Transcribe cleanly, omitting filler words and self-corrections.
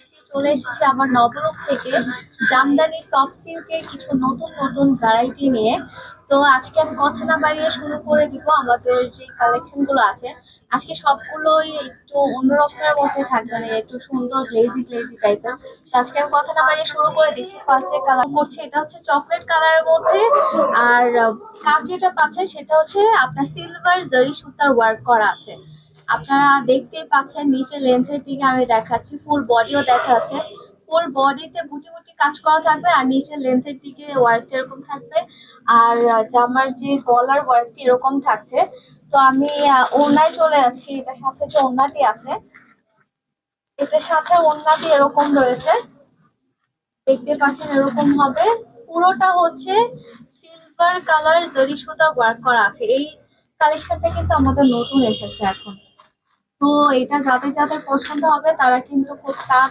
এসেছি, চলে এসেছি আমার নবরূপ থেকে জামদানি সফট সিল্কের কিছু নতুন নতুন ভ্যারাইটি নিয়ে। তো আজকে আমি কথা না বাড়িয়ে শুরু করে দিব আমাদের যে কালেকশন গুলো আছে। আজকে সবগুলোই একটু অন্যরকমের মধ্যে থাকবে, মানে একটু সুন্দর গ্লেজি গ্লেজি টাইপের। তো আজকে আমি কথা না বাড়িয়ে শুরু করে দিচ্ছি। ফার্স্টে কালার করছে, এটা হচ্ছে চকলেট কালারের মধ্যে। আর কাজ যেটা পাচ্ছেন সেটা হচ্ছে আপনার সিলভার জরি সুতার ওয়ার্ক করা আছে। আপনারা দেখতেই পাচ্ছেন নিচে লেন্থের দিকে আমি দেখাচ্ছি, ফুল বডিও দেখাচ্ছে। ফুল বডিতে বুটি বুটি কাজ করা থাকবে আর নিচে লেন্থের দিকে ওয়ার্ক এরকম থাকবে। আর জামার যে গলার ওয়ার্কটি এরকম থাকছে। তো আমি ওড়নায় চলে যাচ্ছি, এটার সাথে যে ওড়নাটি আছে এটার সাথে ওড়নাটি এরকম রয়েছে, দেখতে পাচ্ছেন এরকম হবে। পুরোটা হচ্ছে সিলভার কালার জরি সুতার ওয়ার্ক করা আছে। এই কালেকশনটা কিন্তু আমাদের নতুন এসেছে এখন। তো এটা যাদের যাদের পছন্দ হবে তারা কিন্তু খুব